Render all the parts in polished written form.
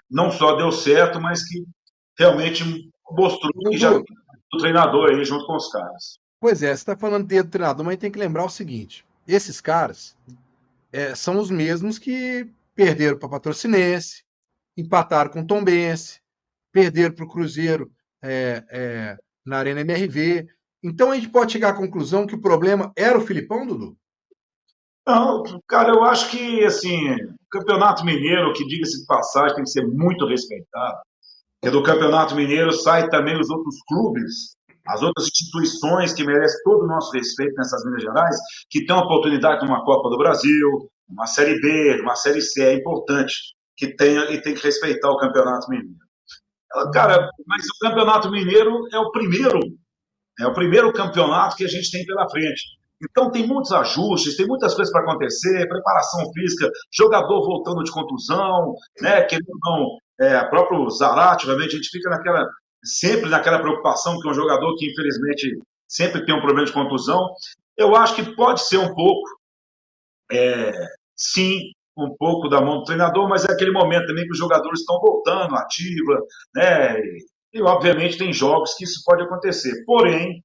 não só deu certo, mas que realmente mostrou que já Dudu, tem o treinador aí junto com os caras. pois é, você está falando de treinador, mas tem que lembrar o seguinte: esses caras são os mesmos que perderam para Patrocinense, empataram com o Tombense, perderam para o Cruzeiro na Arena MRV. Então a gente pode chegar à conclusão que o problema era o Filipão, Dudu? Não, cara, eu acho que assim, o Campeonato Mineiro, que diga-se de passagem, tem que ser muito respeitado. Porque do Campeonato Mineiro sai também os outros clubes, as outras instituições que merecem todo o nosso respeito nessas Minas Gerais, que têm a oportunidade de uma Copa do Brasil, uma Série B, uma Série C. É importante que tenha e tem que respeitar o Campeonato Mineiro. Cara, mas o Campeonato Mineiro é o primeiro campeonato que a gente tem pela frente. Então tem muitos ajustes, tem muitas coisas para acontecer, preparação física, jogador voltando de contusão, né? Que não, próprio Zarate, obviamente, a gente fica sempre naquela preocupação que é um jogador que infelizmente sempre tem um problema de contusão. Eu acho que pode ser um pouco, sim, um pouco da mão do treinador, mas é aquele momento também que os jogadores estão voltando ativa, né? E obviamente tem jogos que isso pode acontecer. Porém,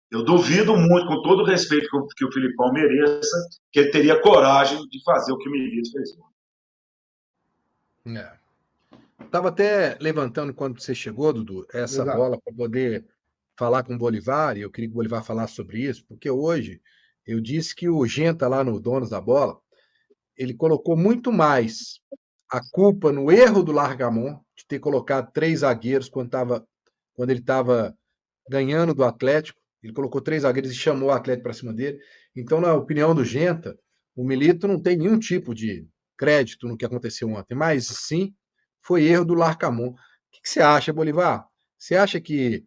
eu duvido muito, com todo o respeito que o Filipão mereça, que ele teria coragem de fazer o que o Milito fez. É. Estava até levantando quando você chegou, Dudu, essa Exato. bola para poder falar com o Bolivar, e eu queria que o Bolivar falasse sobre isso, porque hoje eu disse que o Genta lá no Donos da Bola, ele colocou muito mais a culpa no erro do Largamon, de ter colocado três zagueiros quando ele estava ganhando do Atlético. Ele colocou três zagueiros e chamou o Atlético para cima dele. Então, na opinião do Genta, o Milito não tem nenhum tipo de crédito no que aconteceu ontem, mas sim foi erro do Larcamon. O que você acha, Bolivar? Você acha que,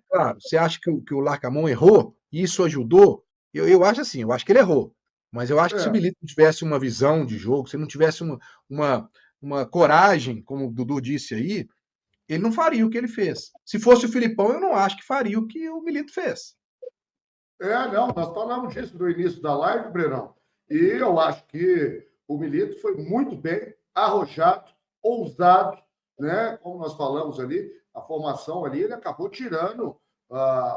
claro, você acha que o Larcamon errou e isso ajudou? Eu acho assim, eu acho que ele errou. Mas eu acho que se o É, Milito tivesse uma visão de jogo, se não tivesse uma, uma coragem, como o Dudu disse aí, ele não faria o que ele fez. Se fosse o Filipão, eu não acho que faria o que o Milito fez. não, nós falamos disso no início da live, Brenão. E eu acho que o Milito foi muito bem, arrojado, ousado, né? Como nós falamos ali, a formação ali, ele acabou tirando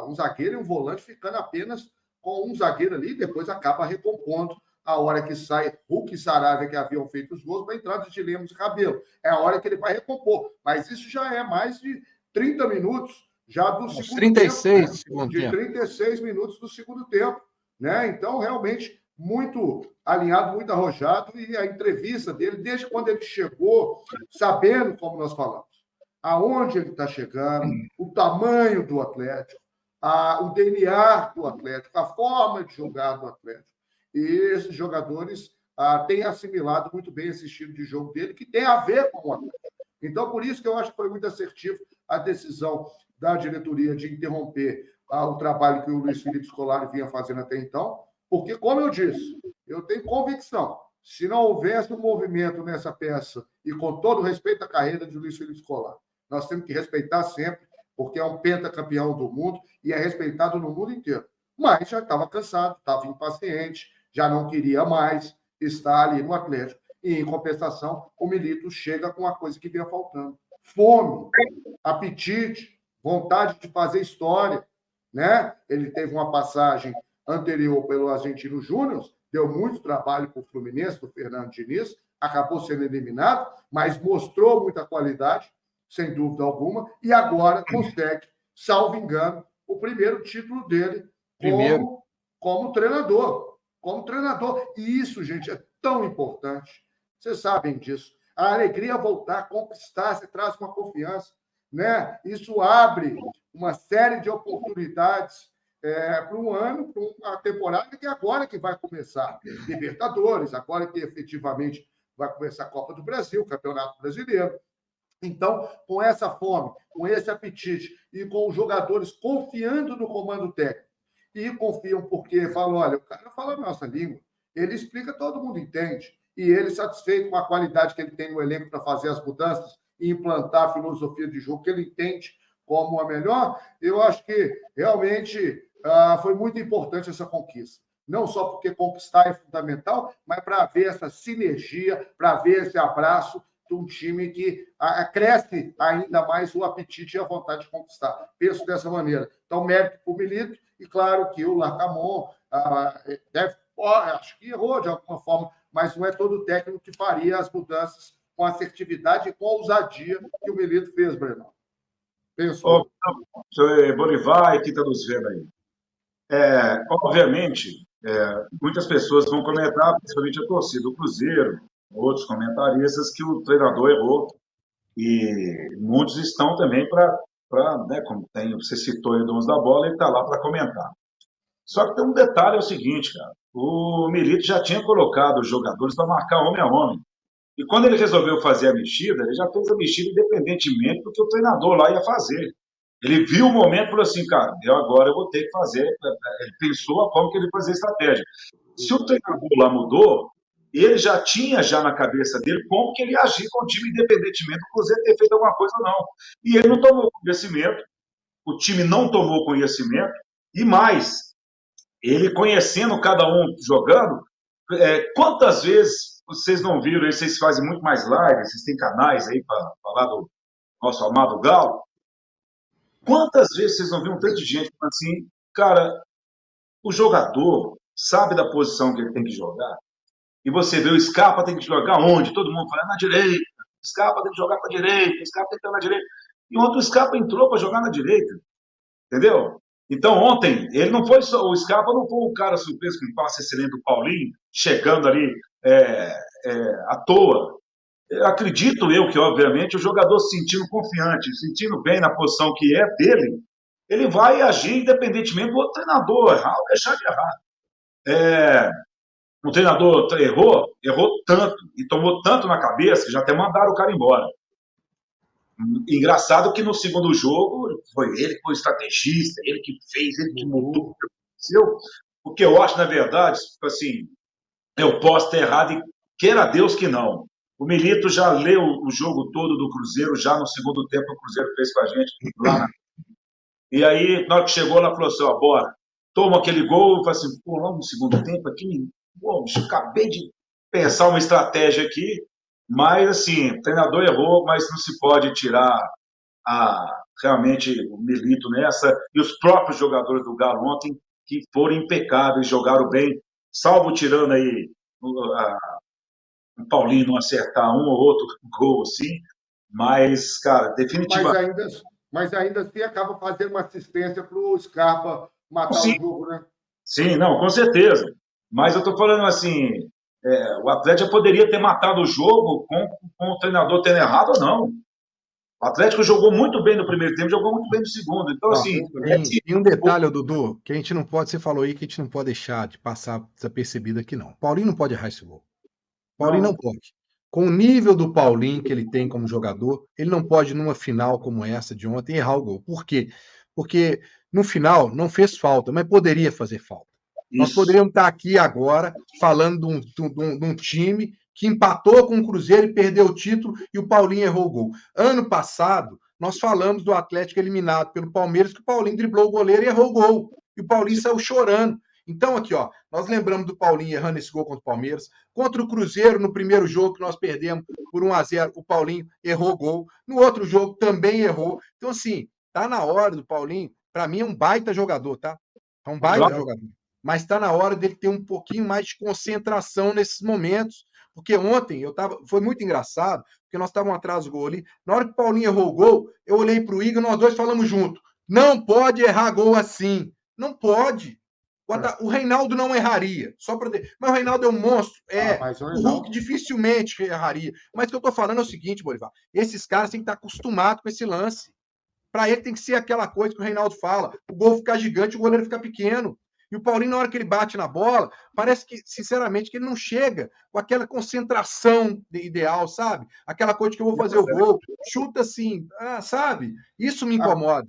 um zagueiro e um volante, ficando apenas com um zagueiro ali, e depois acaba recompondo a hora que sai Hulk e Saravia, que haviam feito os gols, para a entrada de Lemos e Cabelo. É a hora que ele vai recompor. Mas isso já é mais de 30 minutos já do Uns segundo tempo, 36 né? do segundo De tempo. 36 minutos do segundo tempo, né? Então, realmente, muito alinhado, muito arrojado, e a entrevista dele, desde quando ele chegou, sabendo, como nós falamos, aonde ele está chegando, o tamanho do Atlético, o DNA do Atlético, a forma de jogar do Atlético. E esses jogadores têm assimilado muito bem esse estilo de jogo dele, que tem a ver com o Atlético. Então, por isso que eu acho que foi muito assertivo a decisão da diretoria de interromper o trabalho que o Luiz Felipe Scolari vinha fazendo até então, porque, como eu disse, eu tenho convicção, se não houvesse um movimento nessa peça, e com todo o respeito à carreira de Luiz Felipe Scolari, nós temos que respeitar sempre, porque é um pentacampeão do mundo e é respeitado no mundo inteiro. Mas já estava cansado, estava impaciente, já não queria mais estar ali no Atlético. E, em compensação, o Milito chega com a coisa que vinha faltando. Fome, apetite, vontade de fazer história, né? Ele teve uma passagem anterior pelo Argentino Júnior, deu muito trabalho para o Fluminense, do Fernando Diniz, acabou sendo eliminado, mas mostrou muita qualidade, sem dúvida alguma, e agora consegue, salvo engano, o primeiro título dele Primeiro. como treinador. Como treinador. E isso, gente, é tão importante. Vocês sabem disso. A alegria voltar, a conquistar, você traz uma confiança, né? Isso abre uma série de oportunidades para um ano, para uma temporada que agora que vai começar. Libertadores, agora que efetivamente vai começar a Copa do Brasil, Campeonato Brasileiro. Então, com essa fome, com esse apetite e com os jogadores confiando no comando técnico, e confiam porque falam, olha, o cara fala a nossa língua, ele explica, todo mundo entende, e ele satisfeito com a qualidade que ele tem no elenco para fazer as mudanças e implantar a filosofia de jogo que ele entende como a melhor, eu acho que realmente foi muito importante essa conquista. Não só porque conquistar é fundamental, mas para ver essa sinergia, para ver esse abraço de um time que cresce ainda mais o apetite e a vontade de conquistar. Penso dessa maneira. Então, mérito para o Milito, e claro que o Larcamon acho que errou de alguma forma, mas não é todo técnico que faria as mudanças com assertividade e com ousadia que o Milito fez, Breno. Penso. Bolivar e quem está nos vendo aí. Obviamente, muitas pessoas vão comentar, principalmente a torcida do Cruzeiro, outros comentaristas, que o treinador errou, e muitos estão também para, né, como você citou aí o Donos da Bola, ele está lá para comentar. Só que tem um detalhe, é o seguinte, cara, o Milito já tinha colocado os jogadores para marcar homem a homem. E quando ele resolveu fazer a mexida, ele já fez a mexida independentemente do que o treinador lá ia fazer. Ele viu o momento e falou assim, cara, agora eu vou ter que fazer. Ele pensou a forma que ele fazia a estratégia. Se o treinador lá mudou, ele já tinha na cabeça dele como que ele ia agir com o time, independentemente do Cruzeiro ter feito alguma coisa ou não. E ele não tomou conhecimento, o time não tomou conhecimento, e mais, ele conhecendo cada um jogando, quantas vezes vocês não viram, vocês fazem muito mais lives, vocês têm canais aí para falar do nosso amado Galo, quantas vezes vocês não viram tanta gente falando assim, cara, o jogador sabe da posição que ele tem que jogar, e você vê o Scarpa tem que jogar onde? Todo mundo fala, na direita, o Scarpa tem que jogar para a direita, o Scarpa tem que estar na direita, e ontem o Scarpa entrou para jogar na direita, entendeu? Então, ontem, ele não foi só, o Scarpa não foi um cara surpreso com o passe excelente do Paulinho, chegando ali à toa. Acredito eu que, obviamente, o jogador se sentindo confiante, sentindo bem na posição que é dele, ele vai agir independentemente do outro treinador errar ou deixar de errar. O treinador errou tanto e tomou tanto na cabeça que já até mandaram o cara embora. Engraçado que no segundo jogo foi ele que foi estrategista, ele que fez, ele que mudou o que aconteceu. Porque eu acho, na verdade, assim, eu posso ter errado e queira Deus que não. O Milito já leu o jogo todo do Cruzeiro, já no segundo tempo o Cruzeiro fez com a gente lá. E aí, na hora que chegou, ela falou assim, bora, toma aquele gol, eu falei assim, pô, logo no segundo tempo aqui, pô, acabei de pensar uma estratégia aqui, mas assim, o treinador errou, mas não se pode tirar realmente o Milito nessa, e os próprios jogadores do Galo ontem, que foram impecáveis, jogaram bem, salvo tirando aí o Paulinho não acertar um ou outro gol, assim, mas, cara, definitivamente... Mas ainda assim acaba fazendo uma assistência para o Scarpa matar o jogo, né? Sim, não, com certeza. Mas eu estou falando assim, o Atlético poderia ter matado o jogo com o treinador tendo errado ou não. O Atlético jogou muito bem no primeiro tempo, jogou muito bem no segundo. Então, assim... Tem um detalhe, Dudu, que a gente não pode, você falou aí, que a gente não pode deixar de passar desapercebido aqui, não. Paulinho não pode errar esse gol. Paulinho não pode. Com o nível do Paulinho que ele tem como jogador, ele não pode, numa final como essa de ontem, errar o gol. Por quê? Porque no final não fez falta, mas poderia fazer falta. Isso. Nós poderíamos estar aqui agora falando de um time que empatou com o Cruzeiro e perdeu o título e o Paulinho errou o gol. Ano passado, nós falamos do Atlético eliminado pelo Palmeiras, que o Paulinho driblou o goleiro e errou o gol. E o Paulinho saiu chorando. Então, aqui, nós lembramos do Paulinho errando esse gol contra o Palmeiras. Contra o Cruzeiro, no primeiro jogo que nós perdemos por 1-0, o Paulinho errou gol. No outro jogo, também errou. Então, assim, tá na hora do Paulinho. Para mim, é um baita jogador, tá? É um baita jogador. Mas tá na hora dele ter um pouquinho mais de concentração nesses momentos. Porque ontem, foi muito engraçado, porque nós estávamos atrás do gol ali. Na hora que o Paulinho errou o gol, eu olhei pro Igor, nós dois falamos junto. Não pode errar gol assim. Não pode. O Reinaldo não erraria, mas o Reinaldo é um monstro. O Hulk dificilmente erraria. Mas o que eu estou falando é o seguinte, Bolivar: esses caras têm que estar acostumados com esse lance. Para ele tem que ser aquela coisa que o Reinaldo fala: o gol ficar gigante, o goleiro ficar pequeno. E o Paulinho, na hora que ele bate na bola, parece que, sinceramente, que ele não chega com aquela concentração ideal, sabe? Aquela coisa de que eu vou fazer o gol, chuta assim, sabe? Isso me incomoda.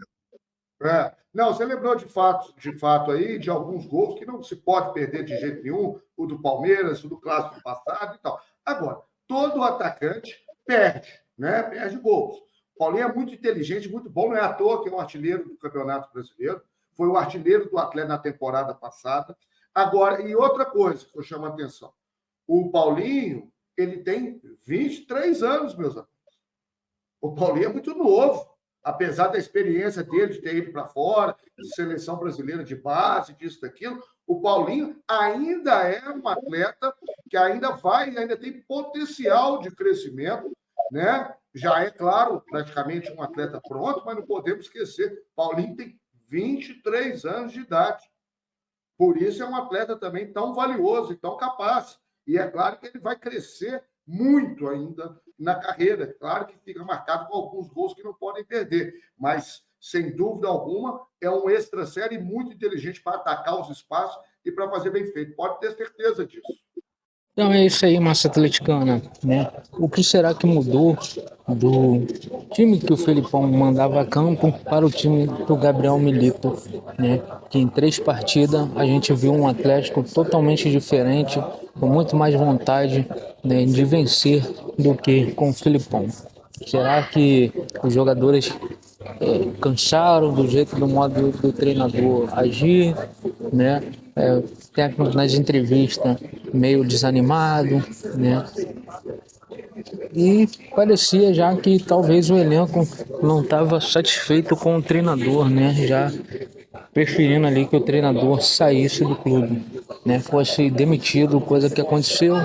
Não, você lembrou de fato aí, de alguns gols que não se pode perder de jeito nenhum, o do Palmeiras, o do Clássico passado e tal. Agora, todo atacante perde, né? Perde gols. O Paulinho é muito inteligente, muito bom, não é à toa que é o artilheiro do Campeonato Brasileiro, foi o artilheiro do Atlético na temporada passada. Agora, e outra coisa que eu chamo a atenção, o Paulinho, ele tem 23 anos, meus amigos. O Paulinho é muito novo, apesar da experiência dele de ter ido para fora, de seleção brasileira de base, disso, daquilo. O Paulinho ainda é um atleta que ainda tem potencial de crescimento, né? Já é, claro, praticamente um atleta pronto, mas não podemos esquecer, Paulinho tem 23 anos de idade. Por isso é um atleta também tão valioso e tão capaz. E é claro que ele vai crescer muito ainda na carreira. Claro que fica marcado com alguns gols que não podem perder, mas, sem dúvida alguma, é um extra-série muito inteligente para atacar os espaços e para fazer bem feito. Pode ter certeza disso. Então é isso aí, massa atleticana, né? O que será que mudou do time que o Felipão mandava a campo para o time do Gabriel Milito, né? Que em 3 partidas a gente viu um Atlético totalmente diferente, com muito mais vontade, né, de vencer do que com o Felipão. Será que os jogadores cansaram do modo do treinador agir, né? O técnico nas entrevistas meio desanimado, né? E parecia já que talvez o elenco não estava satisfeito com o treinador, né? Já preferindo ali que o treinador saísse do clube, né? Fosse demitido, coisa que aconteceu.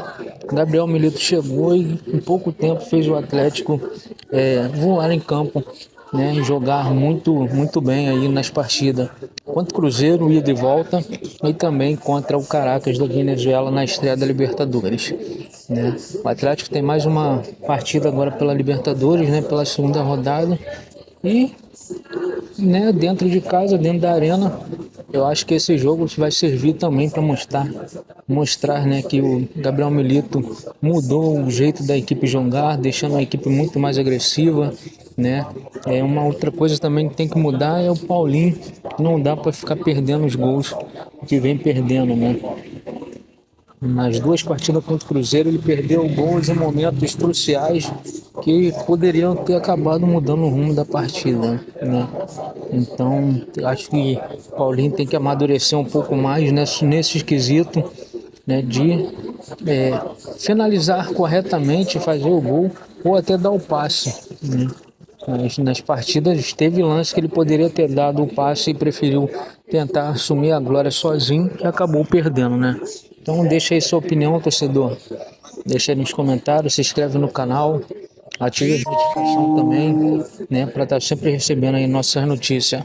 Gabriel Milito chegou e em pouco tempo fez o Atlético voar em campo, né? Jogar muito bem aí nas partidas contra o Cruzeiro, ida e volta, e também contra o Caracas da Venezuela na estreia da Libertadores, né? O Atlético tem mais uma partida agora pela Libertadores, né? Pela segunda rodada e, né, dentro de casa, dentro da arena, eu acho que esse jogo vai servir também para mostrar, né, que o Gabriel Milito mudou o jeito da equipe jogar, deixando a equipe muito mais agressiva, né? Uma outra coisa também que tem que mudar é o Paulinho. Não dá para ficar perdendo os gols que vem perdendo, né? Nas 2 partidas contra o Cruzeiro, ele perdeu gols em momentos cruciais que poderiam ter acabado mudando o rumo da partida, né? Então, acho que o Paulinho tem que amadurecer um pouco mais nesse esquisito, né, de finalizar corretamente, fazer o gol ou até dar o passe, né? Mas nas partidas teve lance que ele poderia ter dado o passe e preferiu tentar assumir a glória sozinho e acabou perdendo, né? Então deixa aí sua opinião, torcedor. Deixa aí nos comentários, se inscreve no canal, ative a notificação também, né, para estar sempre recebendo aí nossas notícias.